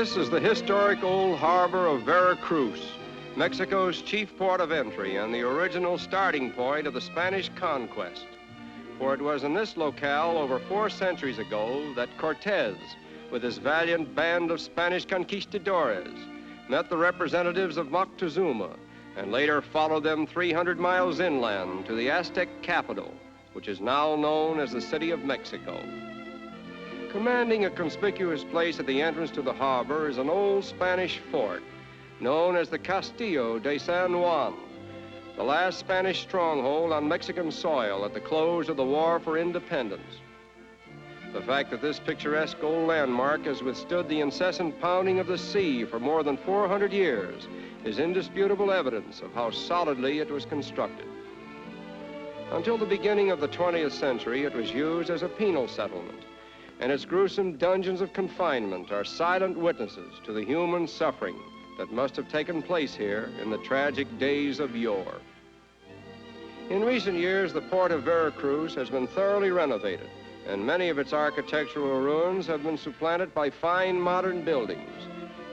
This is the historic old harbor of Vera Cruz, Mexico's chief port of entry and the original starting point of the Spanish conquest. For it was in this locale over 4 centuries ago that Cortez, with his valiant band of Spanish conquistadores, met the representatives of Montezuma and later followed them 300 miles inland to the Aztec capital, which is now known as the City of Mexico. Commanding a conspicuous place at the entrance to the harbor is an old Spanish fort known as the Castillo de San Juan, the last Spanish stronghold on Mexican soil at the close of the War for Independence. The fact that this picturesque old landmark has withstood the incessant pounding of the sea for more than 400 years is indisputable evidence of how solidly it was constructed. Until the beginning of the 20th century, it was used as a penal settlement, and its gruesome dungeons of confinement are silent witnesses to the human suffering that must have taken place here in the tragic days of yore. In recent years, the port of Veracruz has been thoroughly renovated, and many of its architectural ruins have been supplanted by fine modern buildings,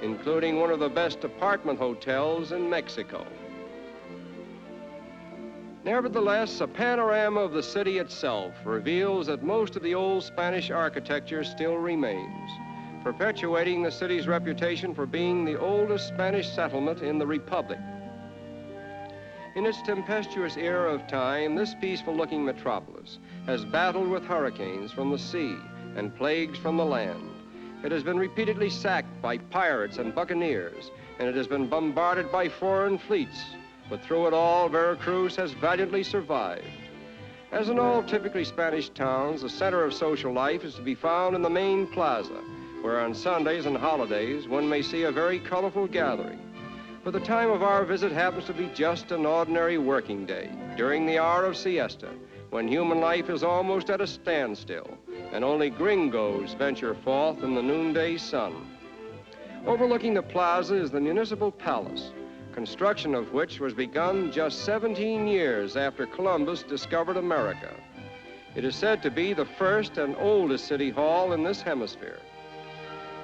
including one of the best apartment hotels in Mexico. Nevertheless, a panorama of the city itself reveals that most of the old Spanish architecture still remains, perpetuating the city's reputation for being the oldest Spanish settlement in the Republic. In its tempestuous era of time, this peaceful-looking metropolis has battled with hurricanes from the sea and plagues from the land. It has been repeatedly sacked by pirates and buccaneers, and it has been bombarded by foreign fleets. But through it all, Veracruz has valiantly survived. As in all typically Spanish towns, the center of social life is to be found in the main plaza, where on Sundays and holidays, one may see a very colorful gathering. But the time of our visit happens to be just an ordinary working day, during the hour of siesta, when human life is almost at a standstill, and only gringos venture forth in the noonday sun. Overlooking the plaza is the municipal palace, construction of which was begun just 17 years after Columbus discovered America. It is said to be the first and oldest city hall in this hemisphere.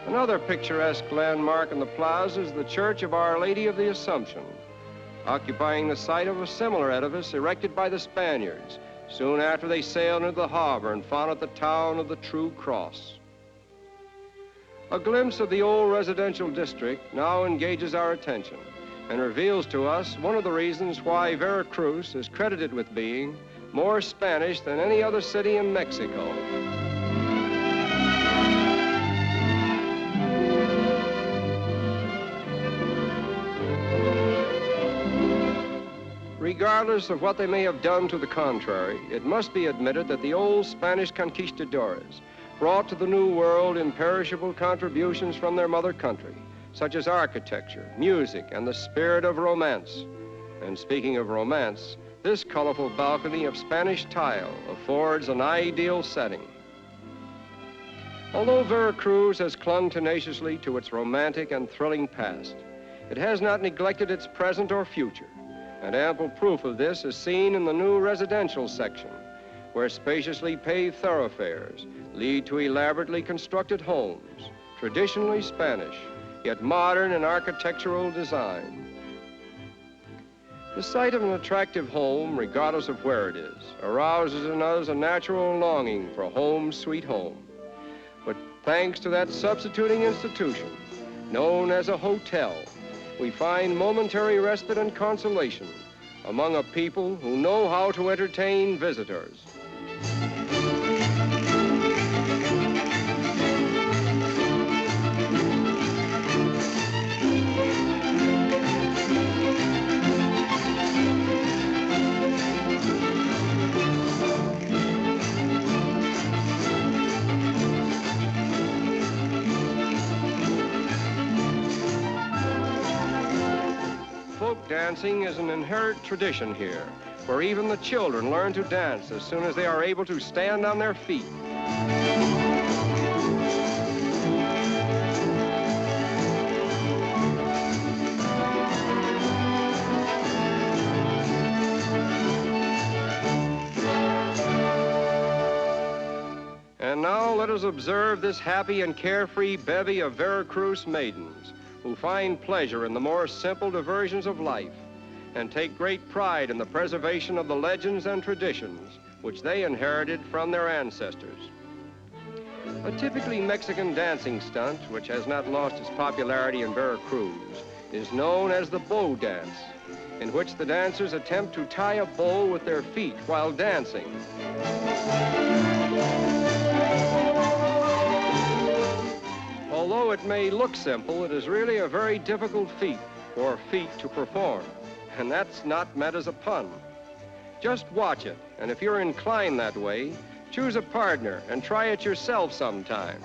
Another picturesque landmark in the plaza is the Church of Our Lady of the Assumption, occupying the site of a similar edifice erected by the Spaniards soon after they sailed into the harbor and founded the town of the True Cross. A glimpse of the old residential district now engages our attention and reveals to us one of the reasons why Veracruz is credited with being more Spanish than any other city in Mexico. Regardless of what they may have done to the contrary, it must be admitted that the old Spanish conquistadores brought to the New World imperishable contributions from their mother country, such as architecture, music, and the spirit of romance. And speaking of romance, this colorful balcony of Spanish tile affords an ideal setting. Although Veracruz has clung tenaciously to its romantic and thrilling past, it has not neglected its present or future, and ample proof of this is seen in the new residential section, where spaciously paved thoroughfares lead to elaborately constructed homes, traditionally Spanish, yet modern in architectural design. The sight of an attractive home, regardless of where it is, arouses in us a natural longing for home sweet home. But thanks to that substituting institution, known as a hotel, we find momentary respite and consolation among a people who know how to entertain visitors. Folk dancing is an inherent tradition here, where even the children learn to dance as soon as they are able to stand on their feet. And now let us us observe this happy and carefree bevy of Veracruz maidens who find pleasure in the more simple diversions of life and take great pride in the preservation of the legends and traditions which they inherited from their ancestors. A typically Mexican dancing stunt, which has not lost its popularity in Veracruz, is known as the bow dance, in which the dancers attempt to tie a bow with their feet while dancing. Although it may look simple, it is really a very difficult feat for feet to perform, and that's not meant as a pun. Just watch it, and if you're inclined that way, choose a partner and try it yourself sometime.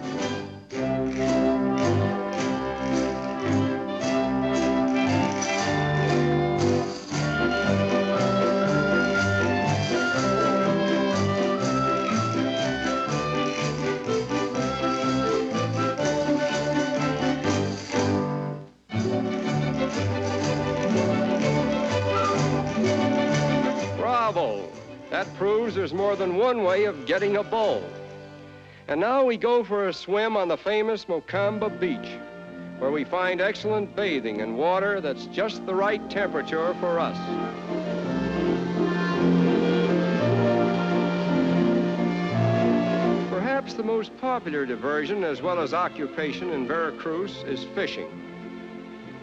Bravo! That proves there's more than one way of getting a bow. And now we go for a swim on the famous Mocamba Beach, where we find excellent bathing in water that's just the right temperature for us. Perhaps the most popular diversion as well as occupation in Veracruz is fishing.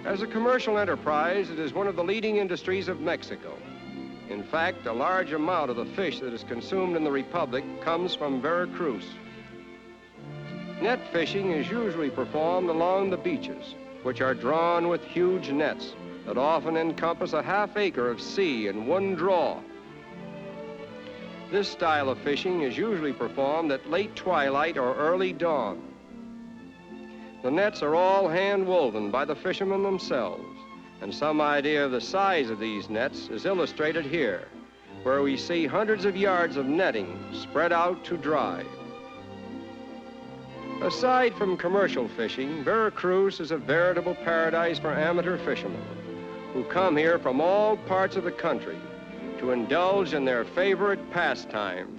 As a commercial enterprise, it is one of the leading industries of Mexico. In fact, a large amount of the fish that is consumed in the Republic comes from Veracruz. Net fishing is usually performed along the beaches, which are drawn with huge nets that often encompass a half-acre of sea in one draw. This style of fishing is usually performed at late twilight or early dawn. The nets are all hand-woven by the fishermen themselves, and some idea of the size of these nets is illustrated here, where we see hundreds of yards of netting spread out to dry. Aside from commercial fishing, Veracruz is a veritable paradise for amateur fishermen who come here from all parts of the country to indulge in their favorite pastime.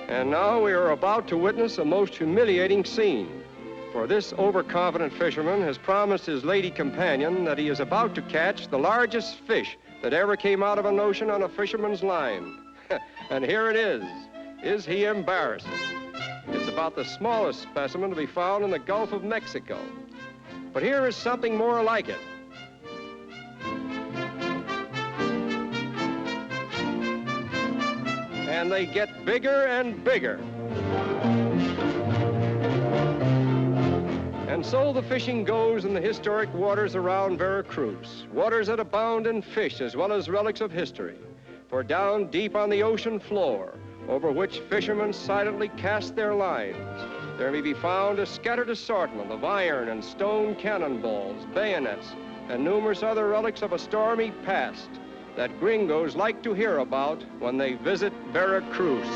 And now we are about to witness a most humiliating scene, for this overconfident fisherman has promised his lady companion that he is about to catch the largest fish that ever came out of an ocean on a fisherman's line. And here it is. Is he embarrassed? It's about the smallest specimen to be found in the Gulf of Mexico. But here is something more like it. And they get bigger and bigger. And so the fishing goes in the historic waters around Veracruz, waters that abound in fish as well as relics of history. For down deep on the ocean floor, over which fishermen silently cast their lines, there may be found a scattered assortment of iron and stone cannonballs, bayonets, and numerous other relics of a stormy past that gringos like to hear about when they visit Veracruz.